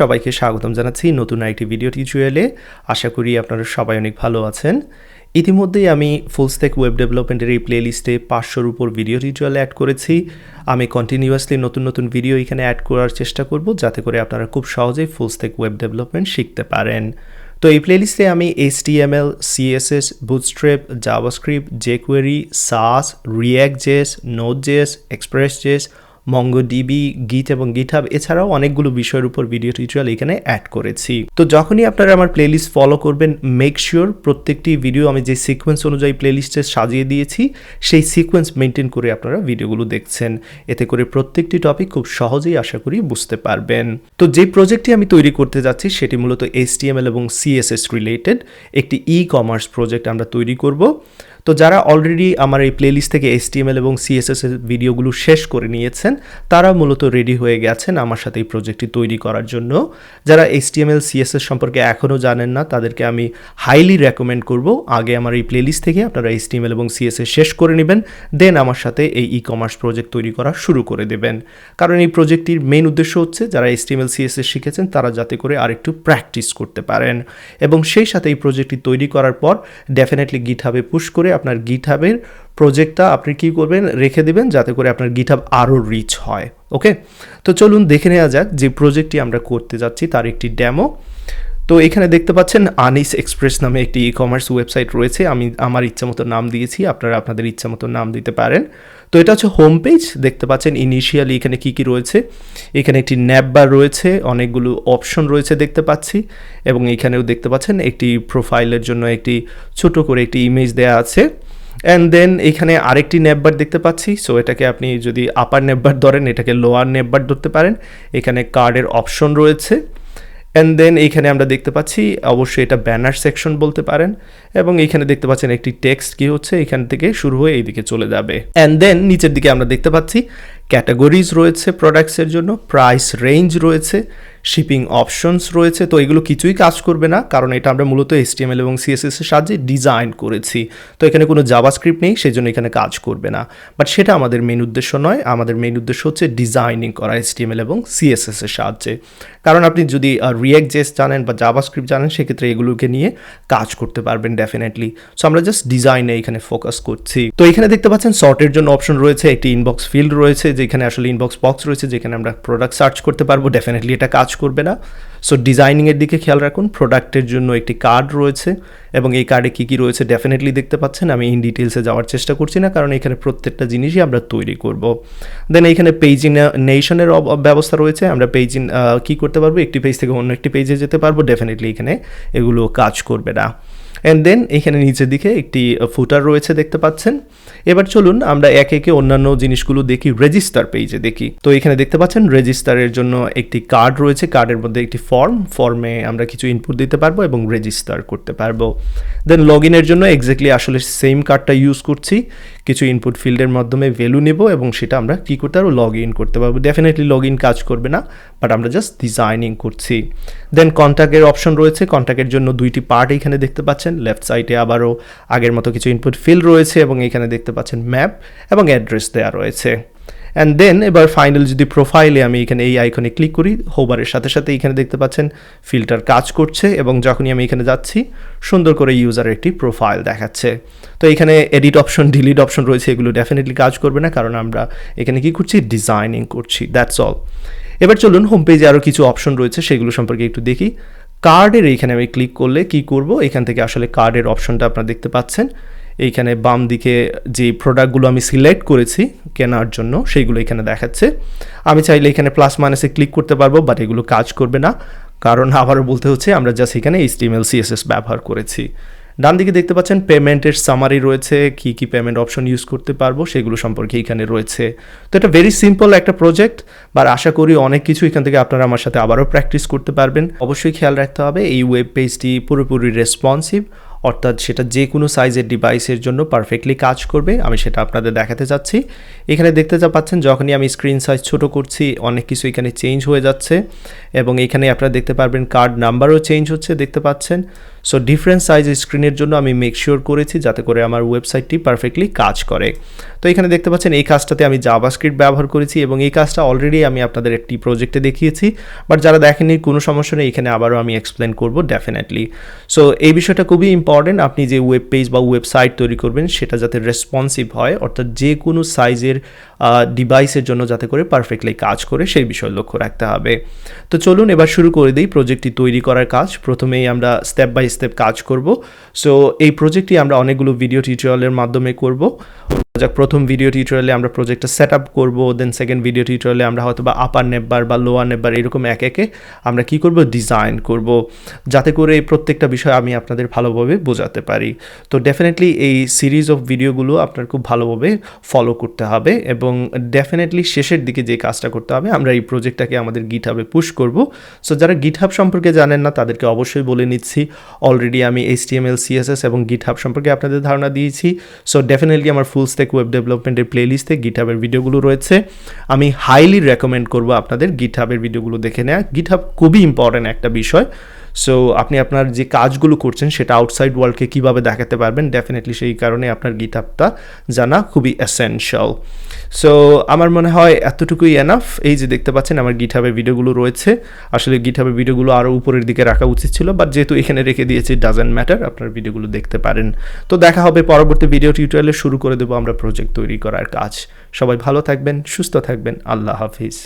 সবাইকে স্বাগতম জানাচ্ছি নতুন আরেকটি ভিডিও টিউটোরিয়ালে। আশা করি আপনারা সবাই অনেক ভালো আছেন। ইতিমধ্যেই আমি ফুল স্ট্যাক ওয়েব ডেভেলপমেন্টের এই প্লেলিস্টে 500-র উপর ভিডিও টিউটোরিয়াল অ্যাড করেছি। আমি কন্টিনিউয়াসলি নতুন ভিডিও এখানে অ্যাড করার চেষ্টা করব, যাতে করে আপনারা খুব সহজেই ফুল স্ট্যাক ওয়েব ডেভেলপমেন্ট শিখতে পারেন। তো এই প্লেলিস্টে আমি HTML, CSS, Bootstrap, JavaScript, jQuery, SAS, React.js, Node.js, Express.js, MongoDB, Git এবং GitHub এছাড়াও অনেকগুলো বিষয়ের উপর ভিডিও টিউটোরিয়াল এখানে অ্যাড করেছি। তো যখনই আপনারা আমার প্লেলিস্ট ফলো করবেন, মেক শিওর প্রত্যেকটি ভিডিও আমি যে সিকোয়েন্স অনুযায়ী প্লেলিস্টে সাজিয়ে দিয়েছি সেই সিকোয়েন্স মেনটেন করে আপনারা ভিডিওগুলো দেখছেন। এতে করে প্রত্যেকটি টপিক খুব সহজেই আশা করি বুঝতে পারবেন। তো যে প্রজেক্টটি আমি তৈরি করতে যাচ্ছি সেটি মূলত HTML এবং CSS রিলেটেড একটি ই-কমার্স প্রজেক্ট আমরা তৈরি করব। তো যারা অলরেডি আমার এই প্লেলিস্ট থেকে HTML এবং CSS এর ভিডিওগুলো শেষ করে নিয়েছেন, তারা মূলত রেডি হয়ে গেছেন আমার সাথে এই প্রজেক্টটি তৈরি করার জন্য। যারা HTML, CSS সম্পর্কে এখনও জানেন না, তাদেরকে আমি হাইলি রেকমেন্ড করব আগে আমার এই প্লেলিস্ট থেকে আপনারা HTML এবং CSS শেষ করে নেবেন, দেন আমার সাথে এই ই-কমার্স প্রজেক্ট তৈরি করা শুরু করে দেবেন। কারণ এই প্রজেক্টটির মেইন উদ্দেশ্য হচ্ছে যারা HTML, CSS শিখেছেন তারা যাতে করে আরেকটু প্র্যাকটিস করতে পারেন, এবং সেই সাথে এই প্রজেক্টটি তৈরি করার পর ডেফিনেটলি গিটহাবে পুশ করে আপনার গিটহাবের প্রজেক্টটা আপনি কি করবেন, রেখে দিবেন, যাতে করে আপনার গিটহাব আরও রিচ হয়। ওকে, তো চলুন দেখে নেওয়া যাক যে প্রজেক্টটি আমরা করতে যাচ্ছি তার একটি ডেমো। তো এখানে দেখতে পাচ্ছেন আনিস এক্সপ্রেস নামে একটি ই-কমার্স ওয়েবসাইট রয়েছে। আমি আমার ইচ্ছামতো নাম দিয়েছি, আপনারা আপনাদের ইচ্ছামতো নাম দিতে পারেন। তো এটা হচ্ছে হোম পেজ। দেখতে পাচ্ছেন ইনিশিয়ালি এখানে কি রয়েছে। এখানে একটি ন্যাববার রয়েছে, অনেকগুলো অপশন রয়েছে দেখতে পাচ্ছি, এবং এখানেও দেখতে পাচ্ছেন একটি প্রোফাইলের জন্য একটি ছোট করে একটি ইমেজ দেওয়া আছে। অ্যান্ড দেন এখানে আরেকটি নেববার দেখতে পাচ্ছি। সো এটাকে আপনি যদি আপার নেববার ধরেন, এটাকে লোয়ার নেববার ধরতে পারেন। এখানে কার্ডের অপশন রয়েছে। অ্যান্ড দেন এইখানে আমরা দেখতে পাচ্ছি অবশ্যই এটা ব্যানার সেকশন বলতে পারেন, এবং এইখানে দেখতে পাচ্ছেন একটি টেক্সট কি হচ্ছে এখান থেকে শুরু হয়ে এইদিকে চলে যাবে। অ্যান্ড দেন নিচের দিকে আমরা দেখতে পাচ্ছি ক্যাটাগরিজ রয়েছে প্রোডাক্টসের জন্য, প্রাইস রেঞ্জ রয়েছে, শিপিং অপশনস রয়েছে। তো এগুলো কিছুই কাজ করবে না, কারণ এটা আমরা মূলত HTML এবং CSS এর সাহায্যে ডিজাইন করেছি। তো এখানে কোনো জাভাস্ক্রিপ্ট নেই, সেই জন্য এখানে কাজ করবে না। বাট সেটা আমাদের মেইন উদ্দেশ্য নয়। আমাদের মেইন উদ্দেশ্য হচ্ছে ডিজাইনিং করা HTML এবং CSS এর সাহায্যে। কারণ আপনি যদি React.js জানেন বা জাভাস্ক্রিপ্ট জানেন, সেক্ষেত্রে এগুলোকে নিয়ে কাজ করতে পারবেন ডেফিনেটলি। সো আমরা জাস্ট ডিজাইনে এখানে ফোকাস করছি। তো এখানে দেখতে পাচ্ছেন সর্টের জন্য অপশন রয়েছে, একটি ইনবক্স ফিল্ড রয়েছে যেখানে আসলে ইনবক্স বক্স রয়েছে যেখানে আমরা প্রোডাক্ট সার্চ করতে পারবো। ডেফিনেটলি এটা কাজ করবে না। সো ডিজাইনিংয়ের দিকে খেয়াল রাখুন। প্রোডাক্টের জন্য একটি কার্ড রয়েছে, এবং এই কার্ডে কী রয়েছে ডেফিনেটলি দেখতে পাচ্ছেন। আমি ইন ডিটেলসে যাওয়ার চেষ্টা করছি না, কারণ এখানে প্রত্যেকটা জিনিসই আমরা তৈরি করব। দেন এইখানে পেজ নেশনের ব্যবস্থা রয়েছে। আমরা পেজ কী করতে পারবো, একটি পেজ থেকে অন্য একটি পেজে যেতে পারবো। ডেফিনেটলি এখানে এগুলো কাজ করবে না। অ্যান্ড দেন এখানে নিচের দিকে একটি ফুটার রয়েছে দেখতে পাচ্ছেন। এবার চলুন আমরা একে একে অন্যান্য জিনিসগুলো দেখি। রেজিস্টার পেজে দেখি। তো এখানে দেখতে পাচ্ছেন রেজিস্টারের জন্য একটি কার্ড রয়েছে, কার্ডের মধ্যে একটি ফর্মে আমরা কিছু ইনপুট দিতে পারবো এবং রেজিস্টার করতে পারবো। দেন লগ ইনের জন্য এক্স্যাক্টলি আসলে সেম কার্ডটা ইউজ করছি। কিছু ইনপুট ফিল্ডের মাধ্যমে ভ্যালু নেব এবং সেটা আমরা কী করতে পারবো, লগ ইন করতে পারবো। ডেফিনেটলি লগ ইন কাজ করবে না, বাট আমরা জাস্ট ডিজাইনিং করছি। দেন কন্ট্যাক্টের অপশন রয়েছে। কন্ট্যাক্টের জন্য দুইটি পার্ট এখানে দেখতে পাচ্ছেন। লেফট সাইডে আবারও আগের মতো কিছু ইনপুট ফিল্ড রয়েছে, এবং এখানে দেখতে পাচ্ছেন ম্যাপ এবং অ্যাড্রেস দেওয়া রয়েছে। অ্যান্ড দেন এবার ফাইনাল যদি প্রোফাইলে আমি এখানে এই আইকনে ক্লিক করি, হোবারের সাথে সাথে এখানে দেখতে পাচ্ছেন ফিল্টার কাজ করছে, এবং যখনই আমি এখানে যাচ্ছি সুন্দর করে ইউজারের একটি প্রোফাইল দেখাচ্ছে। তো এখানে এডিট অপশন, ডিলিট অপশন রয়েছে, এগুলো ডেফিনেটলি কাজ করবে না, কারণ আমরা এখানে কি করছি, ডিজাইনিং করছি। That's all. এবার চলুন হোম পেজে আরও কিছু অপশন রয়েছে সেগুলো সম্পর্কে একটু দেখি। কার্ডের এইখানে আমি ক্লিক করলে কি করব, এখান থেকে আসলে কার্ডের অপশনটা আপনারা দেখতে পাচ্ছেন। এইখানে বাম দিকে যে প্রোডাক্টগুলো আমি সিলেক্ট করেছি কেনার জন্য সেইগুলো এখানে দেখাচ্ছে। আমি চাইলে এখানে প্লাস মাইনাসে ক্লিক করতে পারবো, বাট এগুলো কাজ করবে না, কারণ আবারও বলতে হচ্ছে আমরা জাস্ট এখানে HTML, CSS ব্যবহার করেছি। ডান দিকে দেখতে পাচ্ছেন পেমেন্টের সামারি রয়েছে, কি পেমেন্ট অপশন ইউজ করতে পারবো সেগুলো সম্পর্কে এখানে রয়েছে। তো এটা ভেরি সিম্পল একটা প্রজেক্ট, বা আশা করি অনেক কিছু এখান থেকে আপনারা আমার সাথে আবারও প্র্যাকটিস করতে পারবেন। অবশ্যই খেয়াল রাখতে হবে এই ওয়েব পেজটি পুরোপুরি রেসপন্সিভ, অর্থাৎ সেটা যে কোনো সাইজের ডিভাইসের জন্য পারফেক্টলি কাজ করবে। আমি সেটা আপনাদের দেখাতে চাচ্ছি। এখানে দেখতে পাচ্ছেন যখনই আমি স্ক্রিন সাইজ ছোট করছি অনেক কিছু এখানে চেঞ্জ হয়ে যাচ্ছে, এবং এখানে আপনারা দেখতে পারবেন কার্ড নাম্বারও চেঞ্জ হচ্ছে দেখতে পাচ্ছেন। সো ডিফারেন্ট সাইজ স্ক্রিনের জন্য আমি মেক শিওর করেছি যাতে করে আমার ওয়েবসাইটটি পারফেক্টলি কাজ করে। তো এখানে দেখতে পাচ্ছেন এই কাজটাতে আমি জাভাস্ক্রিপ্ট ব্যবহার করেছি এবং এই কাজটা অলরেডি আমি আপনাদের একটি প্রজেক্টে দেখিয়েছি, বাট যারা দেখেননি কোনো সমস্যা নেই, এখানে আবারও আমি এক্সপ্লেন করব ডেফিনেটলি। সো এই বিষয়টা খুবই ইম্পর্টেন্ট, আপনি যে ওয়েব পেজ বা ওয়েবসাইট তৈরি করবেন সেটা যাতে রেসপন্সিভ হয়, অর্থাৎ যে কোনো সাইজের ডিভাইসের জন্য যাতে করে পারফেক্টলি কাজ করে সেই বিষয়ে লক্ষ্য রাখতে হবে। তো চলুন এবার শুরু করে দিই প্রজেক্টটি তৈরি করার কাজ। প্রথমেই আমরা স্টেপ বাই স্টেপ কাজ করব। সো এই প্রজেক্টটি আমরা অনেকগুলো ভিডিও টিউটোরিয়ালের মাধ্যমে করব। যাক, প্রথম ভিডিও টিউটোরিয়ালে আমরা প্রজেক্টটা সেট আপ করবো, দেন সেকেন্ড ভিডিও টিউটোরিয়ালে আমরা হয়তো বা আপার নেবার বা লোয়ার নেবার এরকম একে আমরা কি করব, ডিজাইন করব, যাতে করে এই প্রত্যেকটা বিষয় আমি আপনাদের ভালোভাবে বোঝাতে পারি। তো ডেফিনেটলি এই সিরিজ অফ ভিডিওগুলো আপনার খুব ভালোভাবে ফলো করতে হবে এবং ডেফিনেটলি শেষের দিকে যে কাজটা করতে হবে, আমরা এই প্রজেক্টটাকে আমাদের গিটহাবে পুশ করব। সো যারা গিটহাব সম্পর্কে জানেন না তাদেরকে অবশ্যই বলে নিচ্ছি, অলরেডি আমি HTML CSS এবং গিটহাব সম্পর্কে আপনাদের ধারণা দিয়েছি। সো ডেফিনেটলি আমার ফুল স্ট্যাক ওয়েব ডেভেলপমেন্টের প্লেলিস্টে গিটহাবের ভিডিওগুলো রয়েছে। আমি হাইলি রেকমেন্ড করব আপনাদের গিটহাবের ভিডিওগুলো দেখে নেওয়া। গিটহাব খুবই ইম্পর্ট্যান্ট একটা বিষয়। সো আপনি আপনার যে কাজগুলো করছেন সেটা আউটসাইড ওয়ার্ল্ডকে কীভাবে দেখাতে পারবেন, ডেফিনেটলি সেই কারণে আপনার গিটহাবটা জানা খুবই এসেনশিয়াল। সো আমার মনে হয় এতটুকুই এনাফ। এই যে দেখতে পাচ্ছেন আমার গিটহাবের ভিডিওগুলো রয়েছে। আসলে গিটহাবের ভিডিওগুলো আরও উপরের দিকে রাখা উচিত ছিল, বাট যেহেতু এখানে রেখে দিয়েছি ডাজেন্ট ম্যাটার, আপনার ভিডিওগুলো দেখতে পারেন। তো দেখা হবে পরবর্তী ভিডিও টিউটোরিয়ালে। শুরু করে দেবো আমরা প্রজেক্ট তৈরি করার কাজ। সবাই ভালো থাকবেন, সুস্থ থাকবেন, আল্লাহ হাফিজ।